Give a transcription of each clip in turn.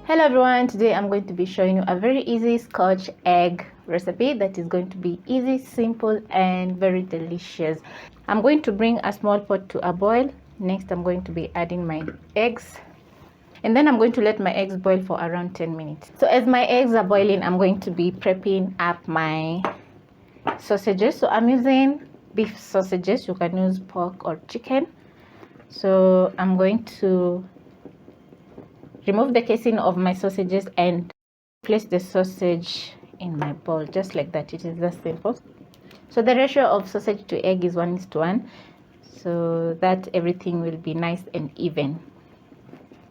Hello everyone, today I'm going to be showing you a very easy Scotch egg recipe that is going to be easy, simple and very delicious. I'm going to bring a small pot to a boil. Next I'm going to be adding my eggs and then I'm going to let my eggs boil for around 10 minutes. So as my eggs are boiling, I'm going to be prepping up my sausages. So I'm using beef sausages. You can use pork or chicken. So I'm going to remove the casing of my sausages and place the sausage in my bowl, just like that. It is that simple. So the ratio of sausage to egg is 1:1, so that everything will be nice and even.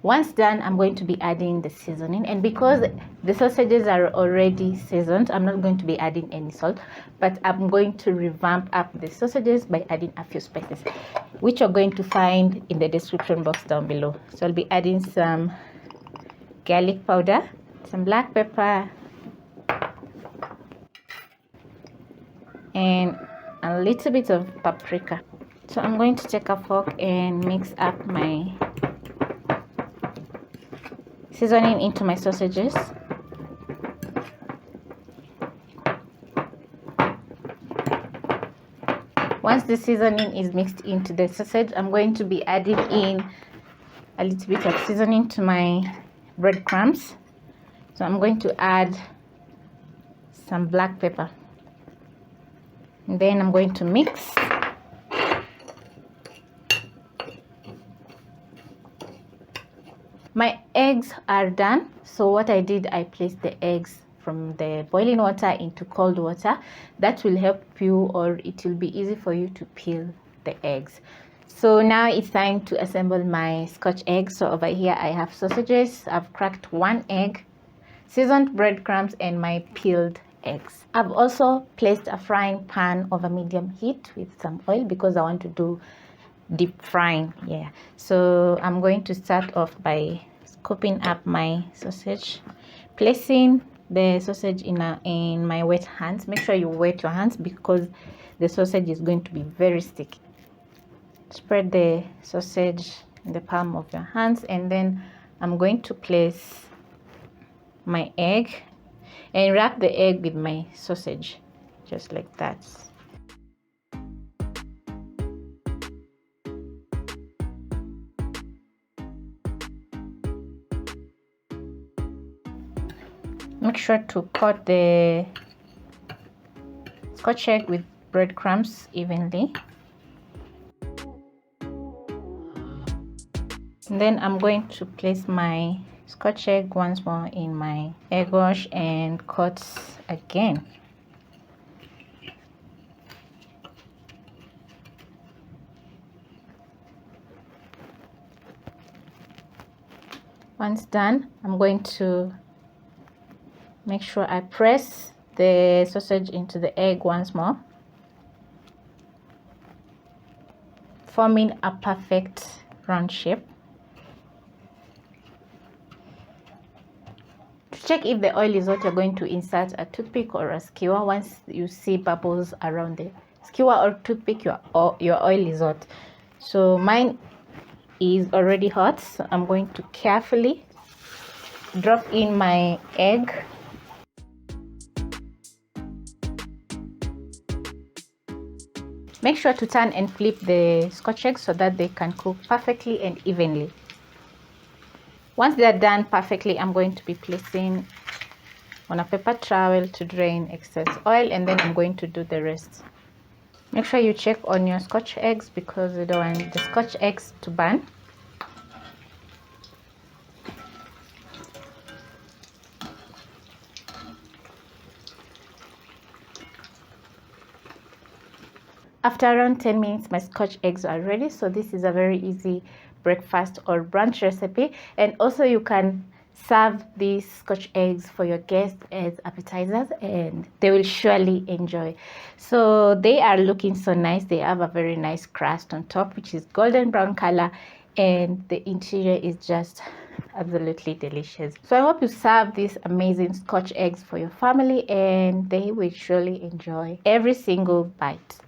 Once done, I'm going to be adding the seasoning, and because the sausages are already seasoned, I'm not going to be adding any salt, but I'm going to revamp up the sausages by adding a few spices, which you're going to find in the description box down below. So I'll be adding some garlic powder, some black pepper, and a little bit of paprika. So I'm going to take a fork and mix up my seasoning into my sausages. Once the seasoning is mixed into the sausage, I'm going to be adding in a little bit of seasoning to my breadcrumbs. So I'm going to add some black pepper, and then I'm going to mix. My eggs are done. So what I did, I placed the eggs from the boiling water into cold water. That will help you, or it will be easy for you to peel the eggs. So now it's time to assemble my Scotch eggs. So over here I have sausages, I've cracked one egg, seasoned breadcrumbs, and my peeled eggs. I've also placed a frying pan over medium heat with some oil because I want to do deep frying. So I'm going to start off by scooping up my sausage, placing the sausage in my wet hands. Make sure you wet your hands because the sausage is going to be very sticky. Spread the sausage in the palm of your hands, and then I'm going to place my egg and wrap the egg with my sausage, just like that. Make sure to coat the Scotch egg with breadcrumbs evenly. And then I'm going to place my Scotch egg once more in my egg wash and coat again. Once done, I'm going to make sure I press the sausage into the egg once more, forming a perfect round shape. To check if the oil is hot, you're going to insert a toothpick or a skewer. Once you see bubbles around the skewer or toothpick, your oil is hot. So mine is already hot, so I'm going to carefully drop in my egg. Make sure to turn and flip the Scotch eggs so that they can cook perfectly and evenly. Once they're done perfectly, I'm going to be placing on a paper towel to drain excess oil, and then I'm going to do the rest. Make sure you check on your Scotch eggs because you don't want the Scotch eggs to burn. After around 10 minutes, my Scotch eggs are ready. So this is a very easy breakfast or brunch recipe, and also you can serve these Scotch eggs for your guests as appetizers, and they will surely enjoy. So they are looking so nice. They have a very nice crust on top, which is golden brown color, and the interior is just absolutely delicious. So I hope you serve these amazing Scotch eggs for your family, and they will surely enjoy every single bite.